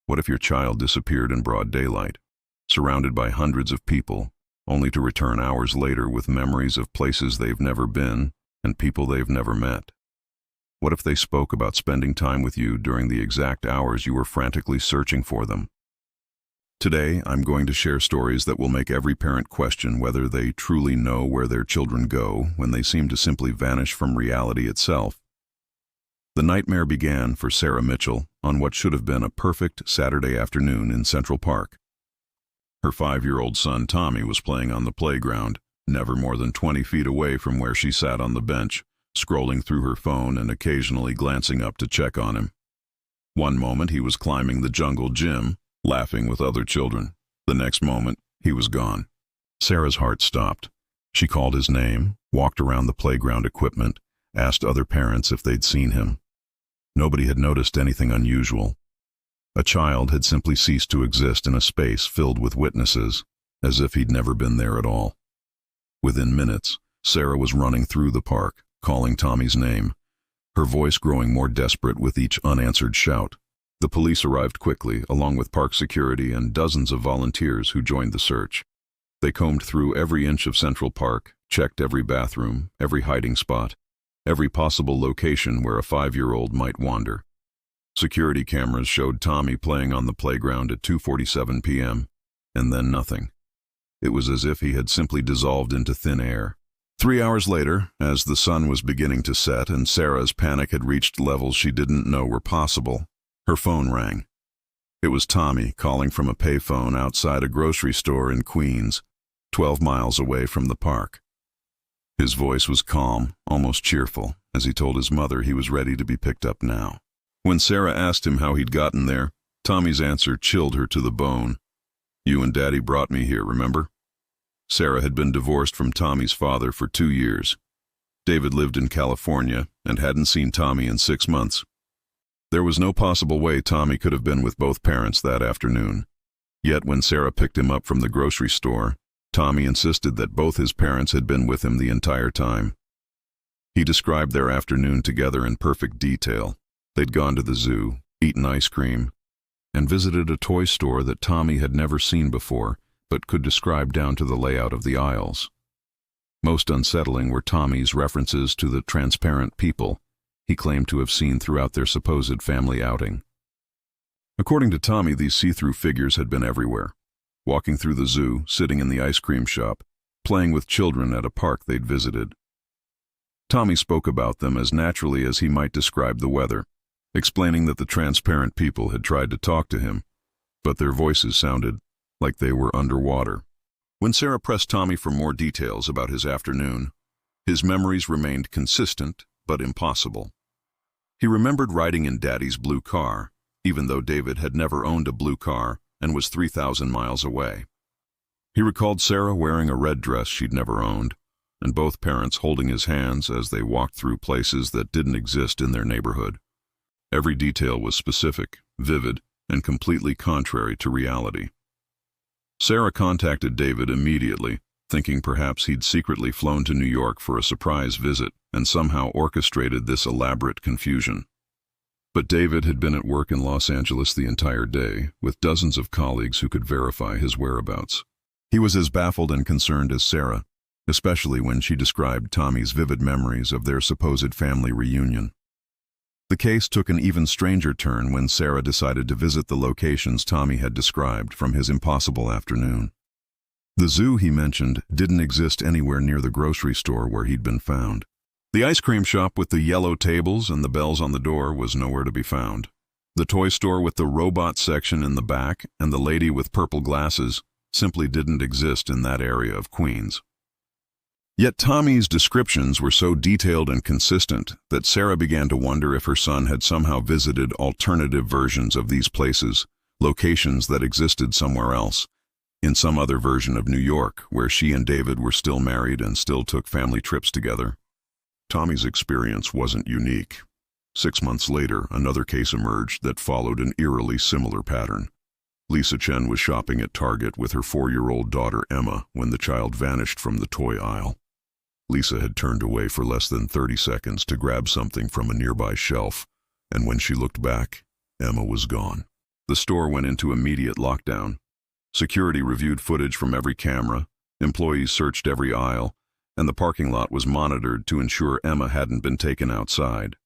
What if your child disappeared in broad daylight, surrounded by hundreds of people, only to return hours later with memories of places they've never been and people they've never met? What if they spoke about spending time with you during the exact hours you were frantically searching for them? Today, I'm going to share stories that will make every parent question whether they truly know where their children go when they seem to simply vanish from reality itself. The nightmare began for Sarah Mitchell on what should have been a perfect Saturday afternoon in Central Park. Her 5-year-old son Tommy was playing on the playground, never more than 20 feet away from where she sat on the bench, scrolling through her phone and occasionally glancing up to check on him. One moment he was climbing the jungle gym, laughing with other children. The next moment, he was gone. Sarah's heart stopped. She called his name, walked around the playground equipment, asked other parents if they'd seen him. Nobody had noticed anything unusual. A child had simply ceased to exist in a space filled with witnesses, as if he'd never been there at all. Within minutes, Sarah was running through the park, calling Tommy's name, her voice growing more desperate with each unanswered shout. The police arrived quickly, along with park security and dozens of volunteers who joined the search. They combed through every inch of Central Park, checked every bathroom, every hiding spot, every possible location where a 5-year-old might wander. Security cameras showed Tommy playing on the playground at 2:47 p.m., and then nothing. It was as if he had simply dissolved into thin air. 3 hours later, as the sun was beginning to set and Sarah's panic had reached levels she didn't know were possible, her phone rang. It was Tommy calling from a payphone outside a grocery store in Queens, 12 miles away from the park. His voice was calm, almost cheerful, as he told his mother he was ready to be picked up now. When Sarah asked him how he'd gotten there, Tommy's answer chilled her to the bone. "You and Daddy brought me here, remember?" Sarah had been divorced from Tommy's father for 2 years. David lived in California and hadn't seen Tommy in 6 months. There was no possible way Tommy could have been with both parents that afternoon. Yet when Sarah picked him up from the grocery store, Tommy insisted that both his parents had been with him the entire time. He described their afternoon together in perfect detail. They'd gone to the zoo, eaten ice cream, and visited a toy store that Tommy had never seen before, but could describe down to the layout of the aisles. Most unsettling were Tommy's references to the transparent people he claimed to have seen throughout their supposed family outing. According to Tommy, these see-through figures had been everywhere, walking through the zoo, sitting in the ice cream shop, playing with children at a park they'd visited. Tommy spoke about them as naturally as he might describe the weather, explaining that the transparent people had tried to talk to him, but their voices sounded like they were underwater. When Sarah pressed Tommy for more details about his afternoon, his memories remained consistent but impossible. He remembered riding in Daddy's blue car, even though David had never owned a blue car and was 3,000 miles away. He recalled Sarah wearing a red dress she'd never owned, and both parents holding his hands as they walked through places that didn't exist in their neighborhood. Every detail was specific, vivid, and completely contrary to reality. Sarah contacted David immediately, thinking perhaps he'd secretly flown to New York for a surprise visit and somehow orchestrated this elaborate confusion. But David had been at work in Los Angeles the entire day, with dozens of colleagues who could verify his whereabouts. He was as baffled and concerned as Sarah, especially when she described Tommy's vivid memories of their supposed family reunion. The case took an even stranger turn when Sarah decided to visit the locations Tommy had described from his impossible afternoon. The zoo he mentioned didn't exist anywhere near the grocery store where he'd been found. The ice cream shop with the yellow tables and the bells on the door was nowhere to be found. The toy store with the robot section in the back and the lady with purple glasses simply didn't exist in that area of Queens. Yet Tommy's descriptions were so detailed and consistent that Sarah began to wonder if her son had somehow visited alternative versions of these places, locations that existed somewhere else, in some other version of New York, where she and David were still married and still took family trips together. Tommy's experience wasn't unique. 6 months later, another case emerged that followed an eerily similar pattern. Lisa Chen was shopping at Target with her 4-year-old daughter Emma when the child vanished from the toy aisle. Lisa had turned away for less than 30 seconds to grab something from a nearby shelf, and when she looked back, Emma was gone. The store went into immediate lockdown. Security reviewed footage from every camera, employees searched every aisle, and the parking lot was monitored to ensure Emma hadn't been taken outside.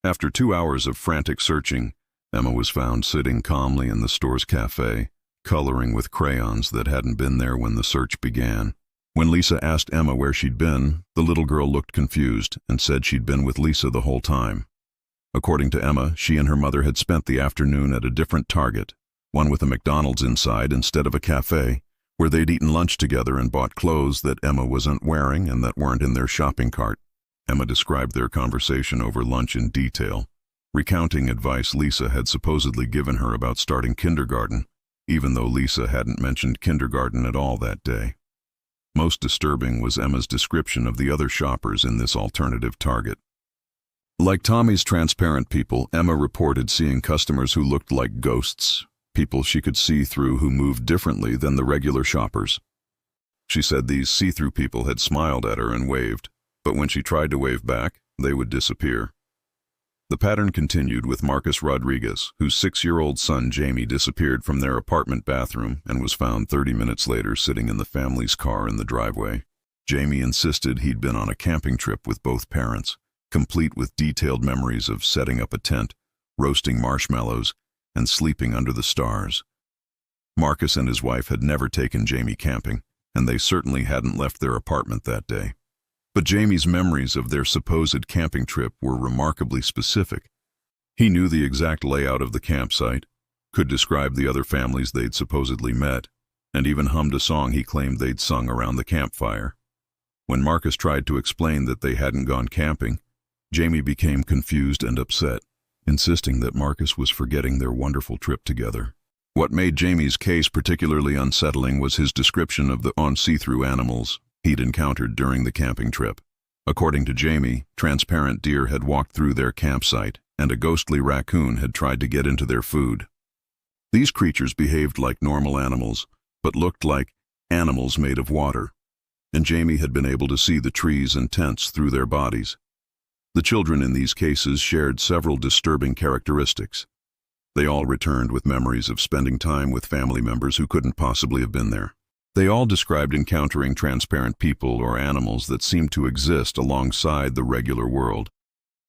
After 2 hours of frantic searching, Emma was found sitting calmly in the store's cafe, coloring with crayons that hadn't been there when the search began. When Lisa asked Emma where she'd been, the little girl looked confused and said she'd been with Lisa the whole time. According to Emma, she and her mother had spent the afternoon at a different Target, one with a McDonald's inside instead of a cafe, where they'd eaten lunch together and bought clothes that Emma wasn't wearing and that weren't in their shopping cart. Emma described their conversation over lunch in detail, recounting advice Lisa had supposedly given her about starting kindergarten, even though Lisa hadn't mentioned kindergarten at all that day. Most disturbing was Emma's description of the other shoppers in this alternative Target. Like Tommy's transparent people, Emma reported seeing customers who looked like ghosts, people she could see through who moved differently than the regular shoppers. She said these see-through people had smiled at her and waved, but when she tried to wave back, they would disappear. The pattern continued with Marcus Rodriguez, whose 6-year-old son Jamie disappeared from their apartment bathroom and was found 30 minutes later sitting in the family's car in the driveway. Jamie insisted he'd been on a camping trip with both parents, complete with detailed memories of setting up a tent, roasting marshmallows, and sleeping under the stars. Marcus and his wife had never taken Jamie camping, and they certainly hadn't left their apartment that day. But Jamie's memories of their supposed camping trip were remarkably specific. He knew the exact layout of the campsite, could describe the other families they'd supposedly met, and even hummed a song he claimed they'd sung around the campfire. When Marcus tried to explain that they hadn't gone camping, Jamie became confused and upset, insisting that Marcus was forgetting their wonderful trip together. What made Jamie's case particularly unsettling was his description of the see-through animals he'd encountered during the camping trip. According to Jamie, transparent deer had walked through their campsite, and a ghostly raccoon had tried to get into their food. These creatures behaved like normal animals, but looked like animals made of water, and Jamie had been able to see the trees and tents through their bodies. The children in these cases shared several disturbing characteristics. They all returned with memories of spending time with family members who couldn't possibly have been there. They all described encountering transparent people or animals that seemed to exist alongside the regular world.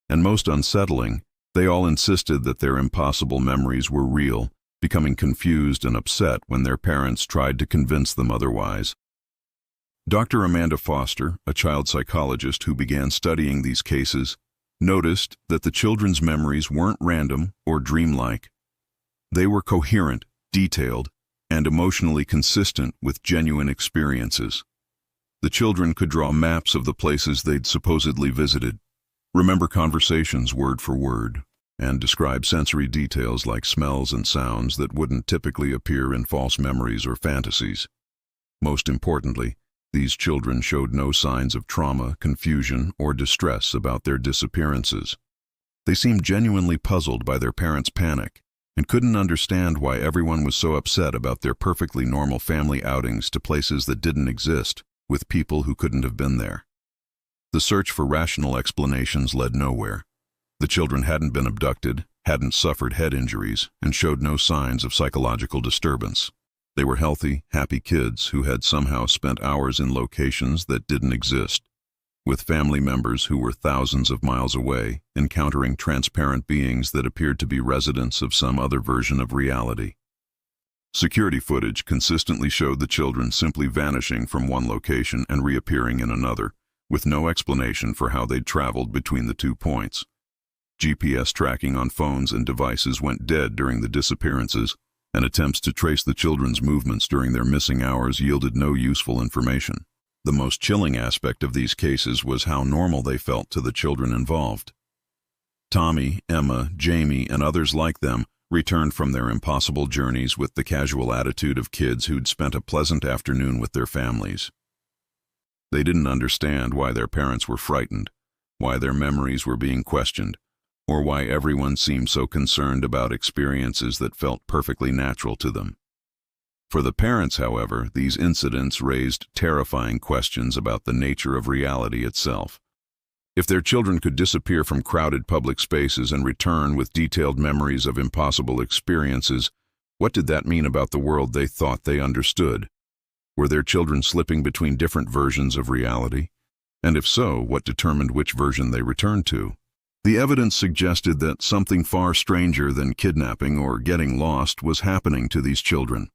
And most unsettling, they all insisted that their impossible memories were real, becoming confused and upset when their parents tried to convince them otherwise. Dr. Amanda Foster, a child psychologist who began studying these cases, noticed that the children's memories weren't random or dreamlike. They were coherent, detailed, and emotionally consistent with genuine experiences. The children could draw maps of the places they'd supposedly visited, remember conversations word for word, and describe sensory details like smells and sounds that wouldn't typically appear in false memories or fantasies. Most importantly, these children showed no signs of trauma, confusion, or distress about their disappearances. They seemed genuinely puzzled by their parents' panic, and couldn't understand why everyone was so upset about their perfectly normal family outings to places that didn't exist, with people who couldn't have been there. The search for rational explanations led nowhere. The children hadn't been abducted, hadn't suffered head injuries, and showed no signs of psychological disturbance. They were healthy, happy kids who had somehow spent hours in locations that didn't exist, with family members who were thousands of miles away, encountering transparent beings that appeared to be residents of some other version of reality. Security footage consistently showed the children simply vanishing from one location and reappearing in another, with no explanation for how they'd traveled between the 2 points. GPS tracking on phones and devices went dead during the disappearances, and attempts to trace the children's movements during their missing hours yielded no useful information. The most chilling aspect of these cases was how normal they felt to the children involved. Tommy, Emma, Jamie, and others like them returned from their impossible journeys with the casual attitude of kids who'd spent a pleasant afternoon with their families. They didn't understand why their parents were frightened, why their memories were being questioned, or why everyone seemed so concerned about experiences that felt perfectly natural to them. For the parents, however, these incidents raised terrifying questions about the nature of reality itself. If their children could disappear from crowded public spaces and return with detailed memories of impossible experiences, what did that mean about the world they thought they understood? Were their children slipping between different versions of reality? And if so, what determined which version they returned to? The evidence suggested that something far stranger than kidnapping or getting lost was happening to these children.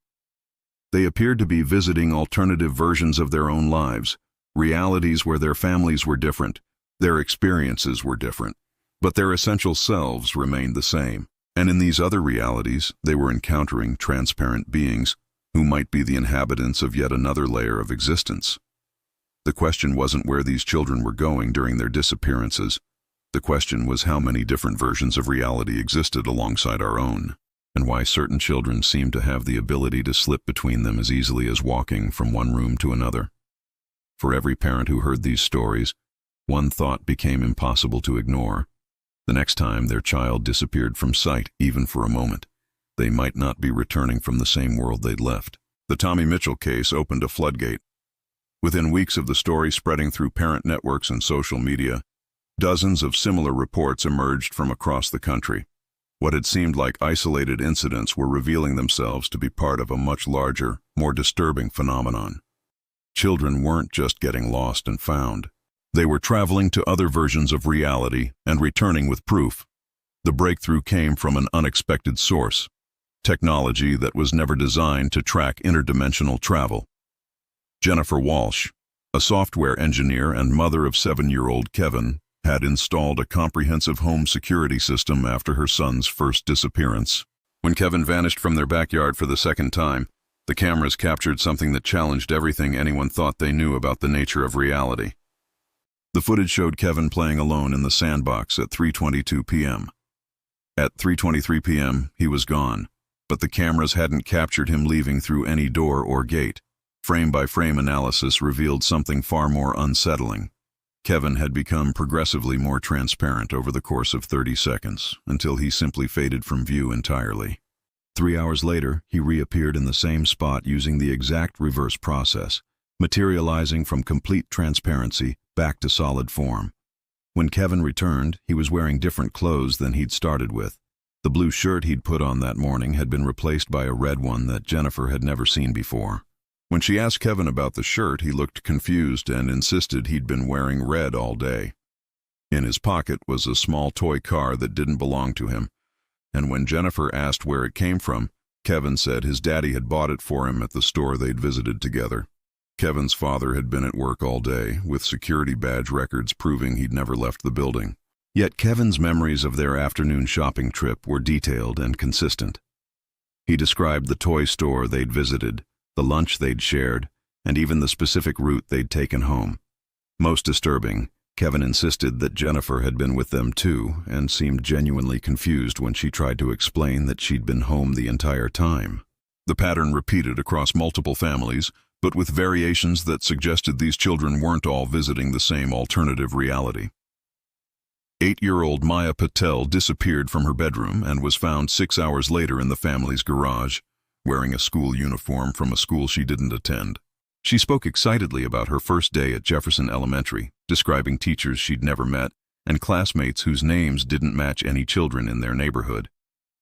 They appeared to be visiting alternative versions of their own lives, realities where their families were different, their experiences were different, but their essential selves remained the same. And in these other realities, they were encountering transparent beings who might be the inhabitants of yet another layer of existence. The question wasn't where these children were going during their disappearances. The question was how many different versions of reality existed alongside our own, and why certain children seemed to have the ability to slip between them as easily as walking from one room to another. For every parent who heard these stories, one thought became impossible to ignore. The next time their child disappeared from sight, even for a moment, they might not be returning from the same world they'd left. The Tommy Mitchell case opened a floodgate. Within weeks of the story spreading through parent networks and social media, dozens of similar reports emerged from across the country. What had seemed like isolated incidents were revealing themselves to be part of a much larger, more disturbing phenomenon. Children weren't just getting lost and found. They were traveling to other versions of reality and returning with proof. The breakthrough came from an unexpected source, technology that was never designed to track interdimensional travel. Jennifer Walsh, a software engineer and mother of 7-year-old Kevin, had installed a comprehensive home security system after her son's first disappearance. When Kevin vanished from their backyard for the second time, the cameras captured something that challenged everything anyone thought they knew about the nature of reality. The footage showed Kevin playing alone in the sandbox at 3:22 p.m. At 3:23 p.m., he was gone, but the cameras hadn't captured him leaving through any door or gate. Frame-by-frame analysis revealed something far more unsettling. Kevin had become progressively more transparent over the course of 30 seconds, until he simply faded from view entirely. 3 hours later, he reappeared in the same spot using the exact reverse process, materializing from complete transparency back to solid form. When Kevin returned, he was wearing different clothes than he'd started with. The blue shirt he'd put on that morning had been replaced by a red one that Jennifer had never seen before. When she asked Kevin about the shirt, he looked confused and insisted he'd been wearing red all day. In his pocket was a small toy car that didn't belong to him, and when Jennifer asked where it came from, Kevin said his daddy had bought it for him at the store they'd visited together. Kevin's father had been at work all day, with security badge records proving he'd never left the building. Yet Kevin's memories of their afternoon shopping trip were detailed and consistent. He described the toy store they'd visited, the lunch they'd shared, and even the specific route they'd taken home. Most disturbing, Kevin insisted that Jennifer had been with them too, and seemed genuinely confused when she tried to explain that she'd been home the entire time. The pattern repeated across multiple families, but with variations that suggested these children weren't all visiting the same alternative reality. 8-year-old Maya Patel disappeared from her bedroom and was found 6 hours later in the family's garage, wearing a school uniform from a school she didn't attend. She spoke excitedly about her first day at Jefferson Elementary, describing teachers she'd never met and classmates whose names didn't match any children in their neighborhood.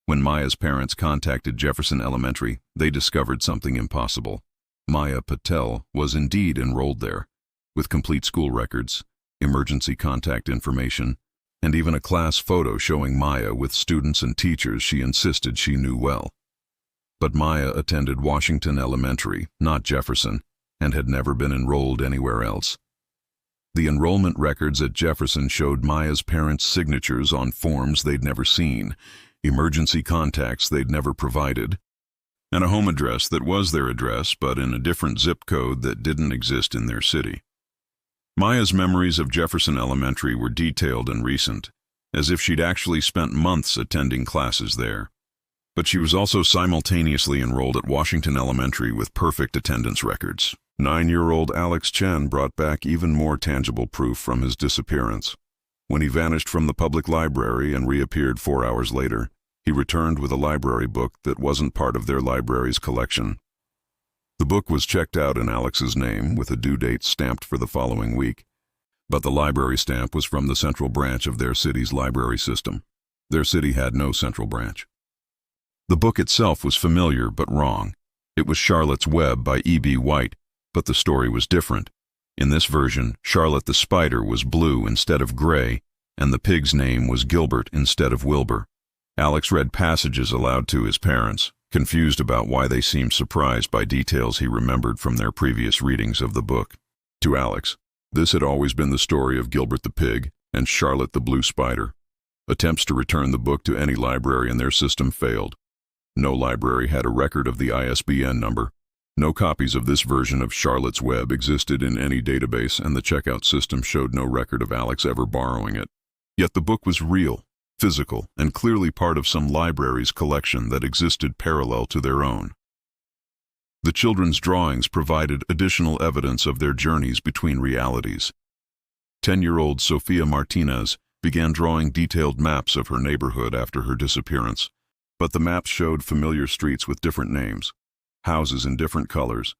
When Maya's parents contacted Jefferson Elementary, they discovered something impossible. Maya Patel was indeed enrolled there, with complete school records, emergency contact information, and even a class photo showing Maya with students and teachers she insisted she knew well. But Maya attended Washington Elementary, not Jefferson, and had never been enrolled anywhere else. The enrollment records at Jefferson showed Maya's parents' signatures on forms they'd never seen, emergency contacts they'd never provided, and a home address that was their address but in a different zip code that didn't exist in their city. Maya's memories of Jefferson Elementary were detailed and recent, as if she'd actually spent months attending classes there. But she was also simultaneously enrolled at Washington Elementary with perfect attendance records. 9-year-old Alex Chen brought back even more tangible proof from his disappearance. When he vanished from the public library and reappeared 4 hours later, he returned with a library book that wasn't part of their library's collection. The book was checked out in Alex's name with a due date stamped for the following week, But the library stamp was from the central branch of their city's library system. Their city had no central branch. The book itself was familiar but wrong. It was Charlotte's Web by E.B. White, but the story was different. In this version, Charlotte the spider was blue instead of gray, and the pig's name was Gilbert instead of Wilbur. Alex read passages aloud to his parents, confused about why they seemed surprised by details he remembered from their previous readings of the book. To Alex, this had always been the story of Gilbert the pig and Charlotte the blue spider. Attempts to return the book to any library in their system failed. No library had a record of the ISBN number. No copies of this version of Charlotte's Web existed in any database, and the checkout system showed no record of Alex ever borrowing it. Yet the book was real, physical, and clearly part of some library's collection that existed parallel to their own. The children's drawings provided additional evidence of their journeys between realities. 10-year-old Sofia Martinez began drawing detailed maps of her neighborhood after her disappearance, but the maps showed familiar streets with different names, houses in different colors,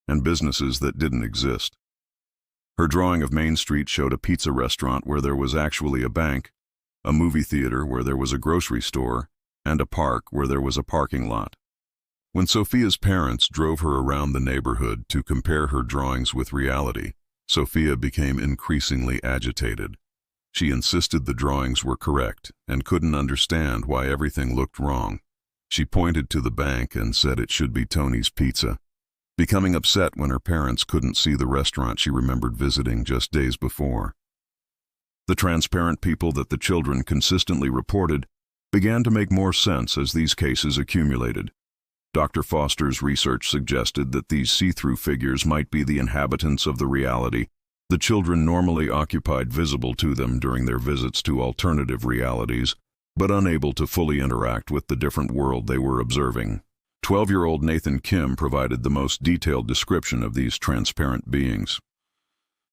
and businesses that didn't exist. Her drawing of Main Street showed a pizza restaurant where there was actually a bank, a movie theater where there was a grocery store, and a park where there was a parking lot. When Sofia's parents drove her around the neighborhood to compare her drawings with reality, Sofia became increasingly agitated. She insisted the drawings were correct and couldn't understand why everything looked wrong. She pointed to the bank and said it should be Tony's Pizza, becoming upset when her parents couldn't see the restaurant she remembered visiting just days before. The transparent people that the children consistently reported began to make more sense as these cases accumulated. Dr. Foster's research suggested that these see-through figures might be the inhabitants of the reality the children normally occupied visible to them during their visits to alternative realities, but unable to fully interact with the different world they were observing. 12-year-old Nathan Kim provided the most detailed description of these transparent beings.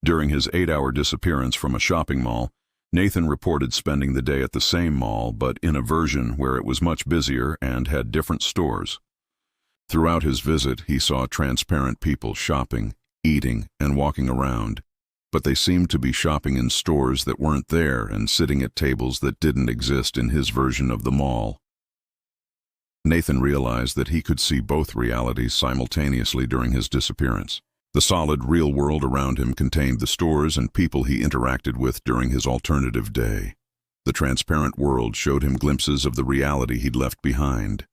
During his 8-hour disappearance from a shopping mall, Nathan reported spending the day at the same mall, but in a version where it was much busier and had different stores. Throughout his visit, he saw transparent people shopping, eating, and walking around, but they seemed to be shopping in stores that weren't there and sitting at tables that didn't exist in his version of the mall. Nathan realized that he could see both realities simultaneously during his disappearance. The solid, real world around him contained the stores and people he interacted with during his alternative day. The transparent world showed him glimpses of the reality he'd left behind,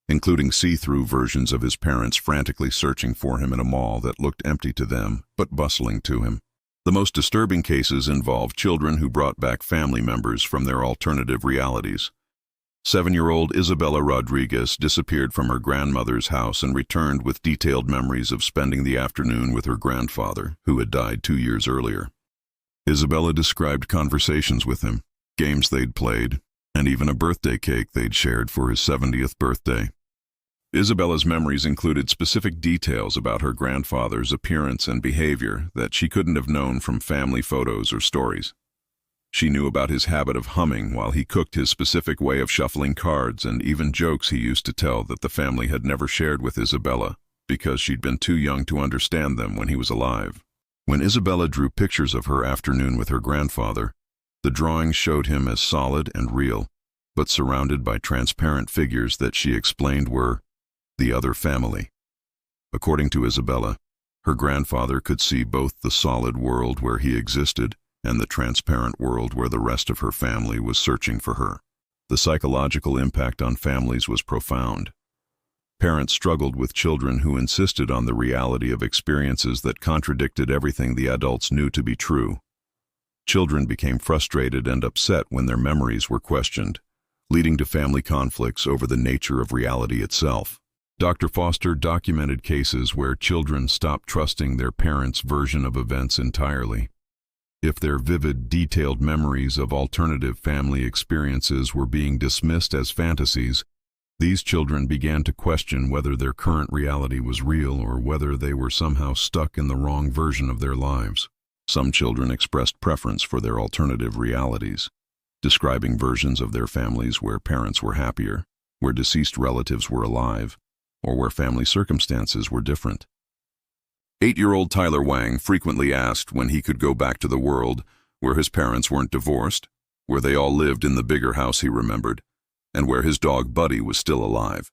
including see-through versions of his parents frantically searching for him in a mall that looked empty to them, but bustling to him. The most disturbing cases involved children who brought back family members from their alternative realities. 7-year-old Isabella Rodriguez disappeared from her grandmother's house and returned with detailed memories of spending the afternoon with her grandfather, who had died 2 years earlier. Isabella described conversations with him, games they'd played, and even a birthday cake they'd shared for his 70th birthday. Isabella's memories included specific details about her grandfather's appearance and behavior that she couldn't have known from family photos or stories. She knew about his habit of humming while he cooked, his specific way of shuffling cards, and even jokes he used to tell that the family had never shared with Isabella because she'd been too young to understand them when he was alive. When Isabella drew pictures of her afternoon with her grandfather, the drawings showed him as solid and real, but surrounded by transparent figures that she explained were the other family. According to Isabella, her grandfather could see both the solid world where he existed and the transparent world where the rest of her family was searching for her. The psychological impact on families was profound. Parents struggled with children who insisted on the reality of experiences that contradicted everything the adults knew to be true. Children became frustrated and upset when their memories were questioned, leading to family conflicts over the nature of reality itself. Dr. Foster documented cases where children stopped trusting their parents' version of events entirely. If their vivid, detailed memories of alternative family experiences were being dismissed as fantasies, these children began to question whether their current reality was real or whether they were somehow stuck in the wrong version of their lives. Some children expressed preference for their alternative realities, describing versions of their families where parents were happier, where deceased relatives were alive, or where family circumstances were different. 8-year-old Tyler Wang frequently asked when he could go back to the world where his parents weren't divorced, where they all lived in the bigger house he remembered, and where his dog Buddy was still alive.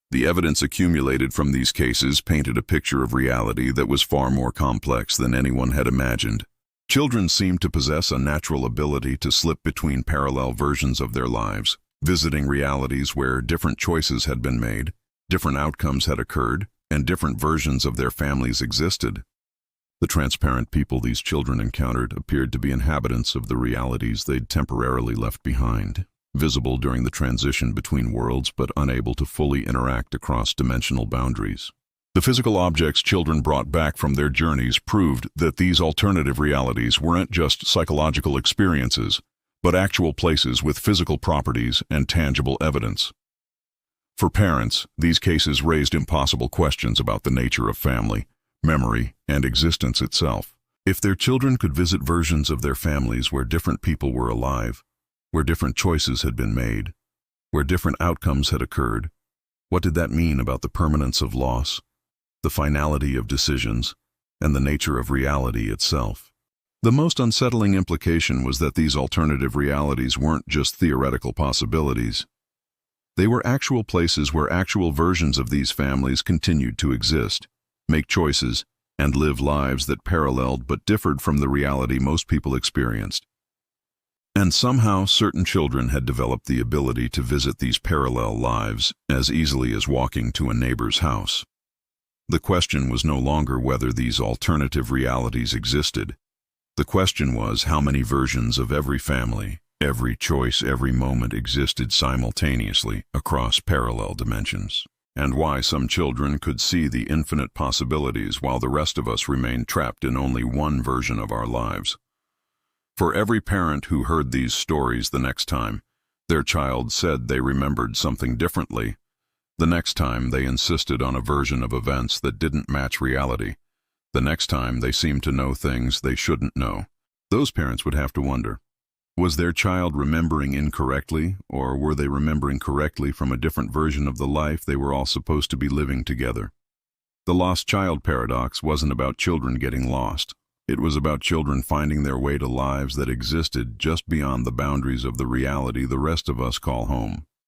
The evidence accumulated from these cases painted a picture of reality that was far more complex than anyone had imagined. Children seemed to possess a natural ability to slip between parallel versions of their lives, visiting realities where different choices had been made, different outcomes had occurred, and different versions of their families existed. The transparent people these children encountered appeared to be inhabitants of the realities they'd temporarily left behind, visible during the transition between worlds but unable to fully interact across dimensional boundaries. The physical objects children brought back from their journeys proved that these alternative realities weren't just psychological experiences, but actual places with physical properties and tangible evidence. For parents, these cases raised impossible questions about the nature of family, memory, and existence itself. If their children could visit versions of their families where different people were alive, where different choices had been made, where different outcomes had occurred, what did that mean about the permanence of loss, the finality of decisions, and the nature of reality itself? The most unsettling implication was that these alternative realities weren't just theoretical possibilities. They were actual places where actual versions of these families continued to exist, make choices, and live lives that paralleled but differed from the reality most people experienced. And somehow certain children had developed the ability to visit these parallel lives as easily as walking to a neighbor's house. The question was no longer whether these alternative realities existed. The question was how many versions of every family, every choice, every moment existed simultaneously across parallel dimensions, and why some children could see the infinite possibilities while the rest of us remained trapped in only one version of our lives. For every parent who heard these stories the next time their child said they remembered something differently, the next time they insisted on a version of events that didn't match reality, the next time they seemed to know things they shouldn't know, those parents would have to wonder, was their child remembering incorrectly, or were they remembering correctly from a different version of the life they were all supposed to be living together? The lost child paradox wasn't about children getting lost. It was about children finding their way to lives that existed just beyond the boundaries of the reality the rest of us call home.